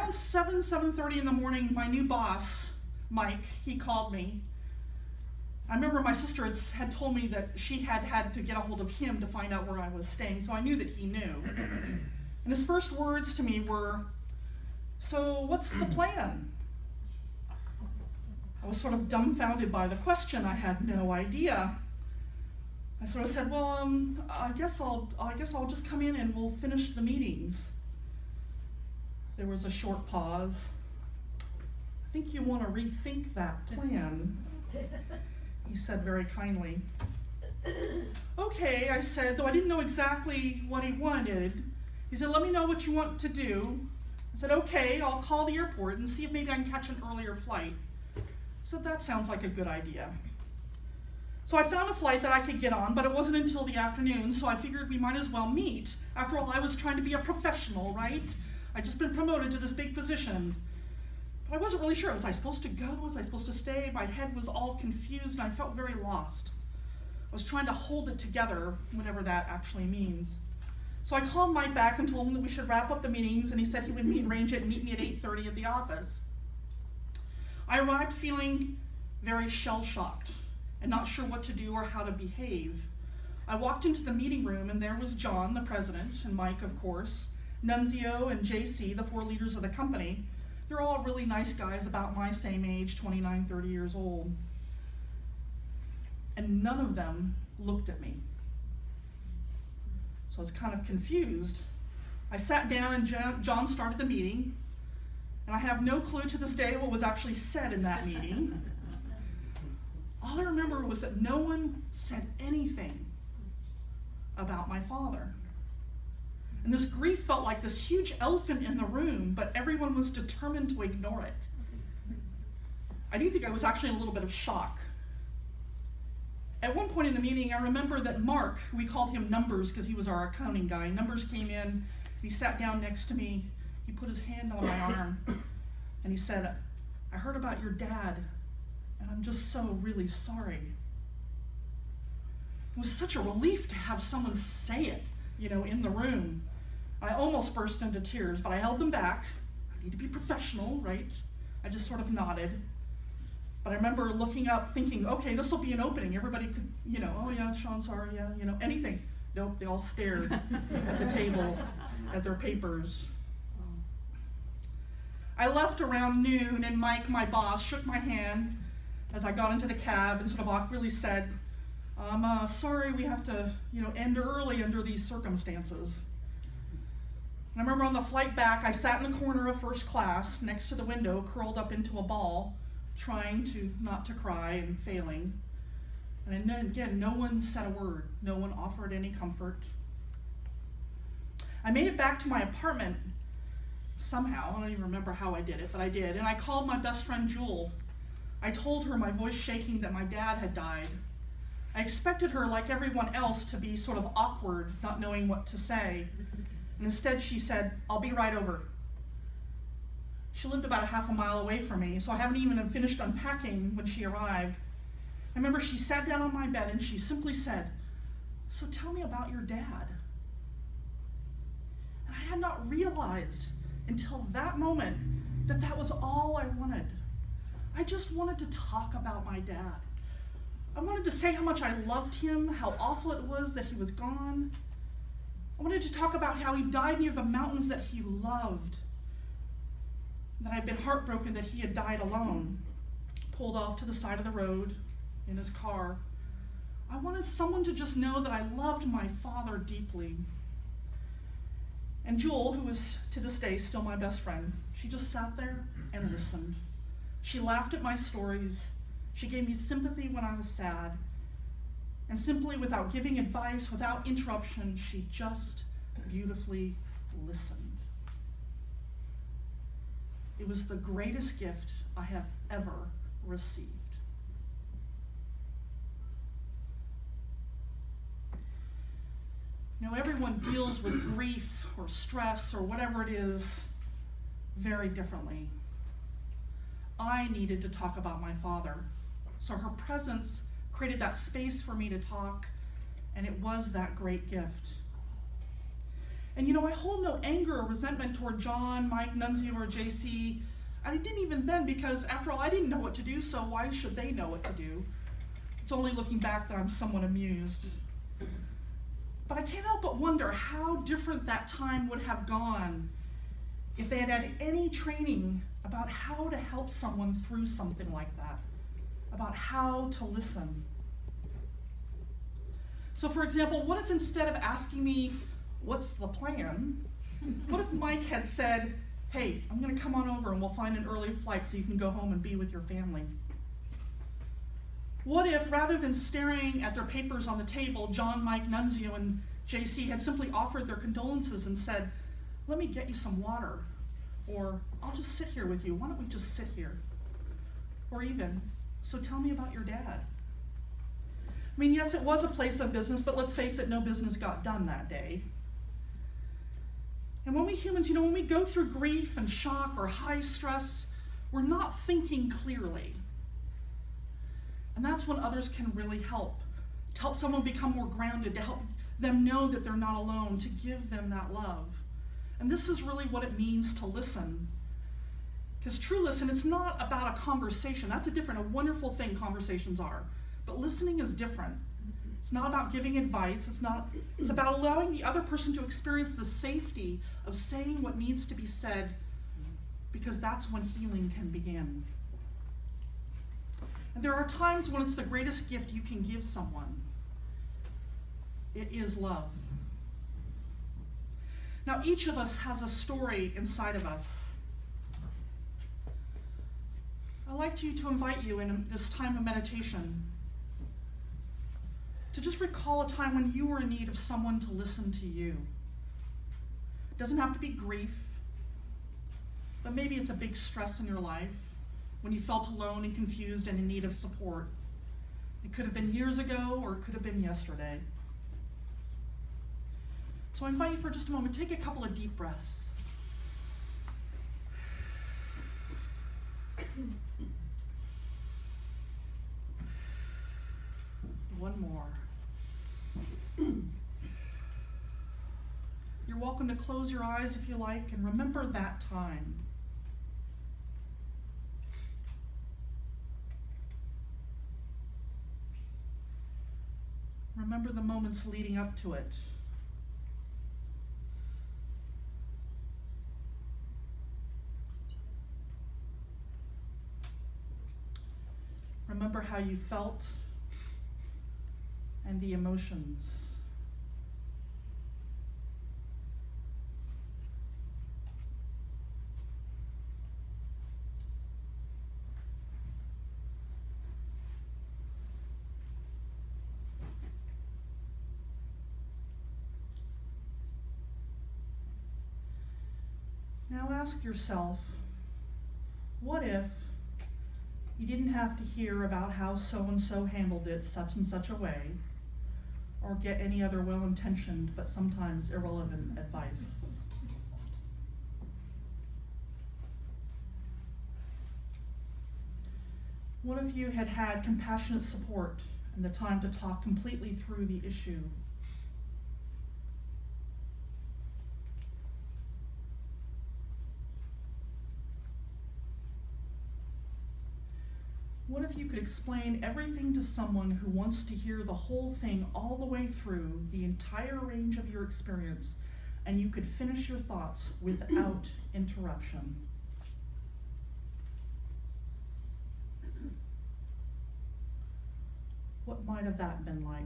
around 7:30 in the morning, my new boss, Mike, he called me. I remember my sister had told me that she had to get a hold of him to find out where I was staying, so I knew that he knew. And his first words to me were, "So what's the plan?" I was sort of dumbfounded by the question. I had no idea. I sort of said, "Well, I guess I'll just come in and we'll finish the meetings." There was a short pause. "I think you want to rethink that plan," he said very kindly. "Okay," I said, though I didn't know exactly what he wanted. He said, "Let me know what you want to do." I said, "Okay, I'll call the airport and see if maybe I can catch an earlier flight." So that sounds like a good idea. So I found a flight that I could get on, but it wasn't until the afternoon, so I figured we might as well meet. After all, I was trying to be a professional, right? I'd just been promoted to this big position. But I wasn't really sure. Was I supposed to go? Was I supposed to stay? My head was all confused, and I felt very lost. I was trying to hold it together, whatever that actually means. So I called Mike back and told him that we should wrap up the meetings, and he said he would arrange it and meet me at 8:30 at the office. I arrived feeling very shell-shocked and not sure what to do or how to behave. I walked into the meeting room, and there was John, the president, and Mike, of course, Nunzio and JC, the 4 leaders of the company. They're all really nice guys about my same age, 29, 30 years old. And none of them looked at me. So I was kind of confused. I sat down and John started the meeting, and I have no clue to this day what was actually said in that meeting. All I remember was that no one said anything about my father. And this grief felt like this huge elephant in the room, but everyone was determined to ignore it. I do think I was actually in a little bit of shock. At one point in the meeting, I remember that Mark, we called him Numbers because he was our accounting guy. Numbers came in, he sat down next to me, he put his hand on my arm, and he said, "I heard about your dad, and I'm just so really sorry." It was such a relief to have someone say it, in the room. I almost burst into tears, but I held them back. I need to be professional, right? I just sort of nodded. But I remember looking up thinking, okay, this will be an opening. Everybody could, "Oh yeah, Sean, sorry, yeah, anything." Nope, they all stared at the table, at their papers. I left around noon, and Mike, my boss, shook my hand as I got into the cab and sort of awkwardly said, "I'm sorry we have to, end early under these circumstances." And I remember on the flight back, I sat in the corner of first class next to the window, curled up into a ball, trying not to cry and failing. And then again, no one said a word. No one offered any comfort. I made it back to my apartment somehow. I don't even remember how I did it, but I did. And I called my best friend, Jewel. I told her, my voice shaking, that my dad had died. I expected her, like everyone else, to be sort of awkward, not knowing what to say. And instead she said, "I'll be right over." She lived about a half a mile away from me, so I haven't even finished unpacking when she arrived. I remember she sat down on my bed and she simply said, "So tell me about your dad." And I had not realized until that moment that that was all I wanted. I just wanted to talk about my dad. I wanted to say how much I loved him, how awful it was that he was gone. I wanted to talk about how he died near the mountains that he loved, that I'd been heartbroken that he had died alone, pulled off to the side of the road in his car. I wanted someone to just know that I loved my father deeply. And Jewel, who is to this day still my best friend, she just sat there and listened. She laughed at my stories. She gave me sympathy when I was sad. And simply, without giving advice, without interruption, she just beautifully listened. It was the greatest gift I have ever received. Everyone deals with grief or stress or whatever it is very differently. I needed to talk about my father, so her presence created that space for me to talk, and it was that great gift. And I hold no anger or resentment toward John, Mike, Nunzio, or JC. I didn't even then, because after all, I didn't know what to do, so why should they know what to do? It's only looking back that I'm somewhat amused. But I can't help but wonder how different that time would have gone if they had had any training about how to help someone through something like that, about how to listen. So for example, what if instead of asking me, what's the plan? What if Mike had said, hey, I'm gonna come on over and we'll find an early flight so you can go home and be with your family? What if, rather than staring at their papers on the table, John, Mike, Nunzio, and JC had simply offered their condolences and said, let me get you some water, or I'll just sit here with you, why don't we just sit here? Or even, so tell me about your dad. I mean, yes, it was a place of business, but let's face it, no business got done that day. And when we humans, when we go through grief and shock or high stress, we're not thinking clearly. And that's when others can really help, to help someone become more grounded, to help them know that they're not alone, to give them that love. And this is really what it means to listen. Because true listen, it's not about a conversation. That's a wonderful thing conversations are. But listening is different. It's not about giving advice. It's about allowing the other person to experience the safety of saying what needs to be said, because that's when healing can begin. And there are times when it's the greatest gift you can give someone. It is love. Now, each of us has a story inside of us. I'd like to invite you in this time of meditation to just recall a time when you were in need of someone to listen to you. It doesn't have to be grief, but maybe it's a big stress in your life when you felt alone and confused and in need of support. It could have been years ago, or it could have been yesterday. So I invite you for just a moment, take a couple of deep breaths. One more. You're welcome to close your eyes if you like, and remember that time. Remember the moments leading up to it. Remember how you felt and the emotions. Now ask yourself, what if you didn't have to hear about how so-and-so handled it such and such a way, or get any other well-intentioned but sometimes irrelevant advice? What if you had had compassionate support and the time to talk completely through the issue? What if you could explain everything to someone who wants to hear the whole thing all the way through, the entire range of your experience, and you could finish your thoughts without interruption? What might have that been like?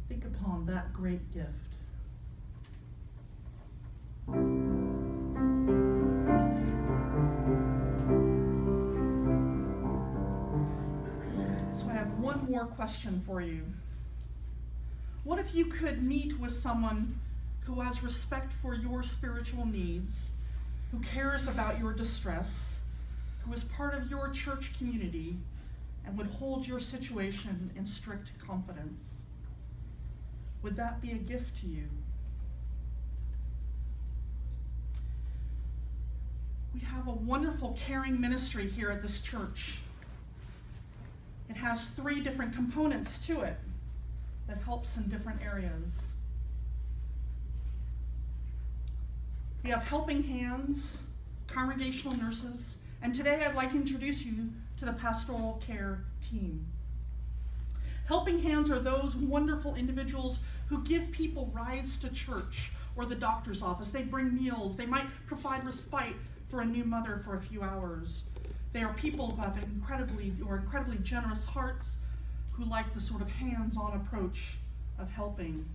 Think upon that great gift. So I have one more question for you. What if you could meet with someone who has respect for your spiritual needs, who cares about your distress, who is part of your church community, and would hold your situation in strict confidence? Would that be a gift to you? We have a wonderful caring ministry here at this church. It has 3 different components to it that helps in different areas. We have helping hands, congregational nurses, and today I'd like to introduce you to the pastoral care team. Helping hands are those wonderful individuals who give people rides to church or the doctor's office. They bring meals. They might provide respite for a new mother for a few hours. They are people who have incredibly generous hearts, who like the sort of hands-on approach of helping.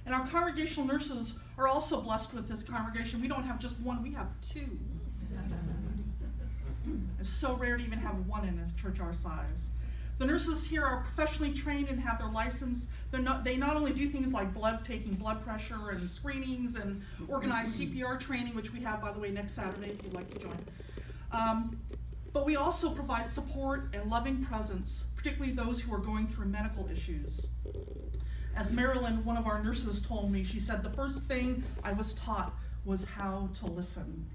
And our congregational nurses are also blessed with this congregation. We don't have just one, we have 2. It's so rare to even have one in a church our size. The nurses here are professionally trained and have their license. They not only do things like taking blood pressure and screenings and organized CPR training, which we have, by the way, next Saturday if you'd like to join. But we also provide support and loving presence, particularly those who are going through medical issues. As Marilyn, one of our nurses, told me, she said, the first thing I was taught was how to listen.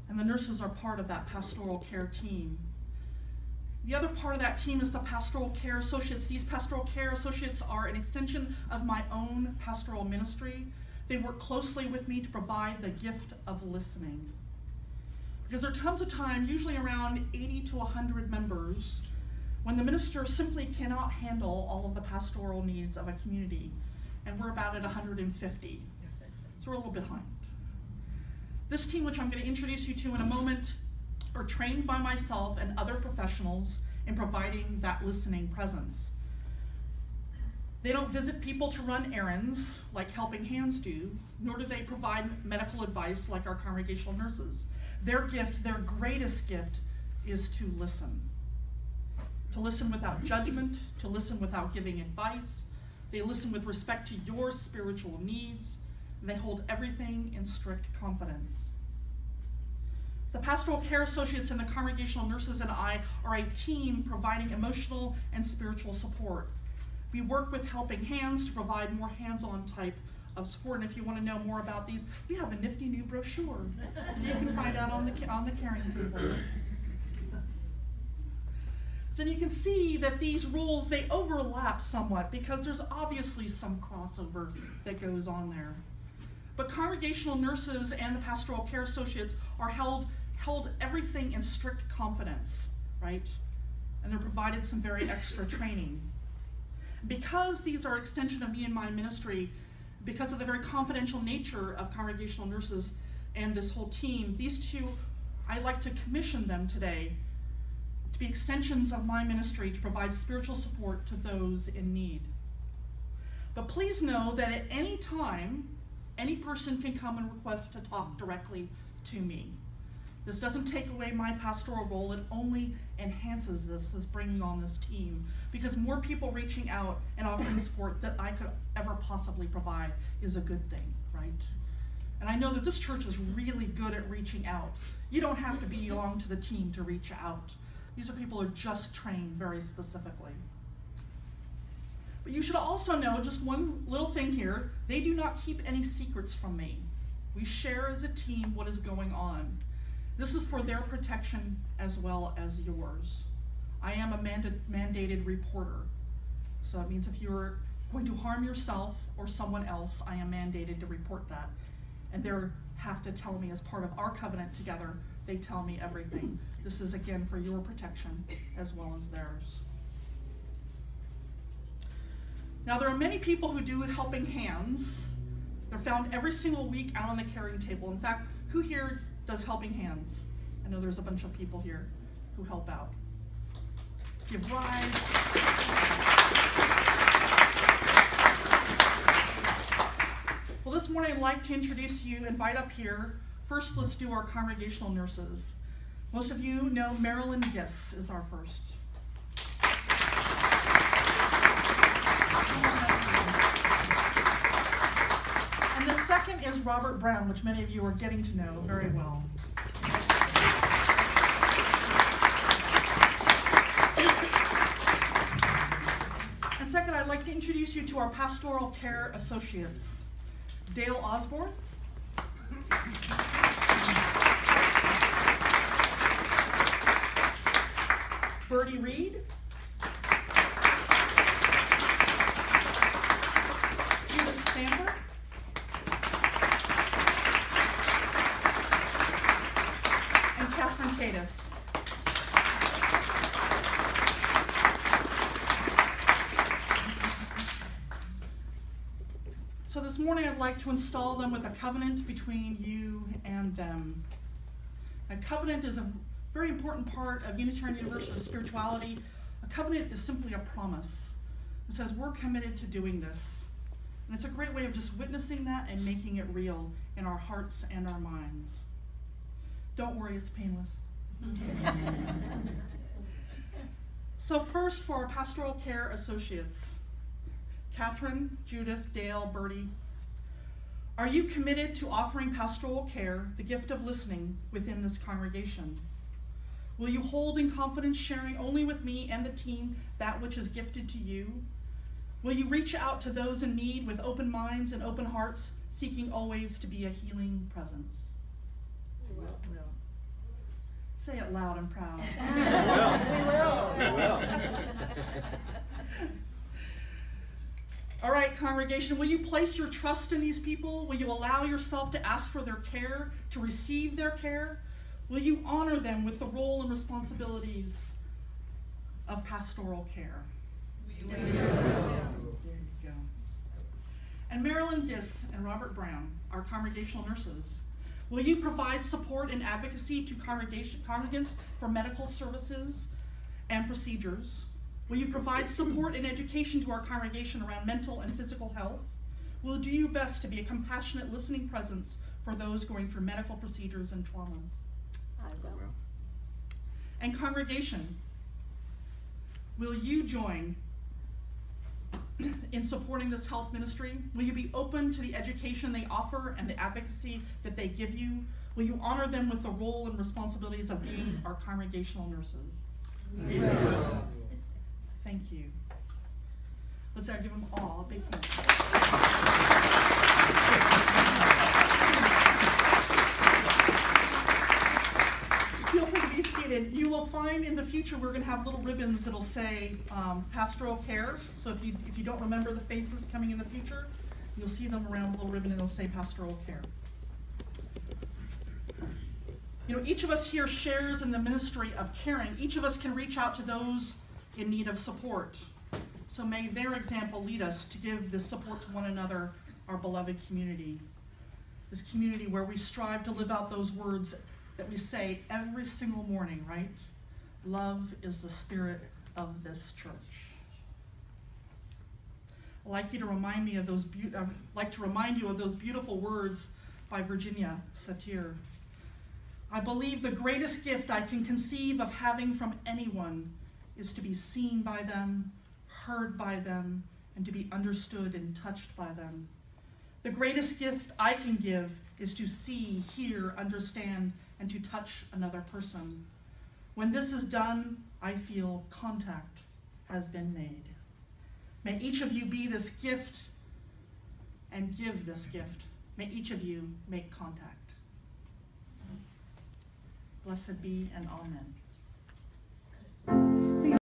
And the nurses are part of that pastoral care team. The other part of that team is the pastoral care associates. These pastoral care associates are an extension of my own pastoral ministry. They work closely with me to provide the gift of listening. Because there comes a time, usually around 80 to 100 members, when the minister simply cannot handle all of the pastoral needs of a community. And we're about at 150. So we're a little behind. This team, which I'm going to introduce you to in a moment, are trained by myself and other professionals in providing that listening presence. They don't visit people to run errands like helping hands do, nor do they provide medical advice like our congregational nurses. Their gift, their greatest gift, is to listen. To listen without judgment, to listen without giving advice. They listen with respect to your spiritual needs, and they hold everything in strict confidence. The pastoral care associates and the congregational nurses and I are a team providing emotional and spiritual support. We work with helping hands to provide more hands-on type of support. And if you want to know more about these, we have a nifty new brochure that you can find out on the caring table. So you can see that these roles, they overlap somewhat because there's obviously some crossover that goes on there. But congregational nurses and the pastoral care associates are held everything in strict confidence, right? And they're provided some very extra training. Because these are extension of me and my ministry, because of the very confidential nature of congregational nurses and this whole team, these 2, I'd like to commission them today to be extensions of my ministry to provide spiritual support to those in need. But please know that at any time, any person can come and request to talk directly to me. This doesn't take away my pastoral role, it only enhances this as bringing on this team, because more people reaching out and offering support that I could ever possibly provide is a good thing, right? And I know that this church is really good at reaching out. You don't have to belong to the team to reach out. These are people who are just trained very specifically. But you should also know, just one little thing here, they do not keep any secrets from me. We share as a team what is going on. This is for their protection as well as yours. I am a mandated reporter. So it means if you're going to harm yourself or someone else, I am mandated to report that. And they have to tell me as part of our covenant together, they tell me everything. This is again for your protection as well as theirs. Now there are many people who do helping hands. They're found every single week out on the caring table. In fact, who here does helping hands? I know there's a bunch of people here who help out. Give rides. Well, this morning I'd like to introduce you, invite up here. First, let's do our congregational nurses. Most of you know Marilyn Giss is our first. And the second is Robert Brown, which many of you are getting to know very well. And second, I'd like to introduce you to our Pastoral Care Associates. Dale Osborne. Bertie Reed. Judith Stamper. And Catherine Cadis. So this morning I'd like to install them with a covenant between you and them. A covenant is a very important part of Unitarian Universalist spirituality. A covenant is simply a promise. It says we're committed to doing this. And it's a great way of just witnessing that and making it real in our hearts and our minds. Don't worry, it's painless. So first for our Pastoral Care Associates, Catherine, Judith, Dale, Bertie, are you committed to offering pastoral care, the gift of listening, within this congregation? Will you hold in confidence, sharing only with me and the team that which is gifted to you? Will you reach out to those in need with open minds and open hearts, seeking always to be a healing presence? We will. Say it loud and proud. We will. All right, congregation, will you place your trust in these people? Will you allow yourself to ask for their care, to receive their care? Will you honor them with the role and responsibilities of pastoral care? We will. There you go. And Marilyn Giss and Robert Brown, our congregational nurses, will you provide support and advocacy to congregants for medical services and procedures? Will you provide support and education to our congregation around mental and physical health? Will you do your best to be a compassionate listening presence for those going through medical procedures and traumas? I will. And congregation, will you join in supporting this health ministry? Will you be open to the education they offer and the advocacy that they give you? Will you honor them with the role and responsibilities of being our congregational nurses? We will. Thank you. Let's give them all a big hand. Feel free to be seated. You will find in the future we're going to have little ribbons that'll say pastoral care. So if you don't remember the faces coming in the future, you'll see them around a little ribbon and it'll say pastoral care. You know, each of us here shares in the ministry of caring. Each of us can reach out to those in need of support. So may their example lead us to give this support to one another, our beloved community. This community where we strive to live out those words that we say every single morning, right? Love is the spirit of this church. I'd like you to remind me of those remind you of those beautiful words by Virginia Satir. I believe the greatest gift I can conceive of having from anyone is to be seen by them, heard by them, and to be understood and touched by them. The greatest gift I can give is to see, hear, understand, and to touch another person. When this is done, I feel contact has been made. May each of you be this gift and give this gift. May each of you make contact. Blessed be and amen.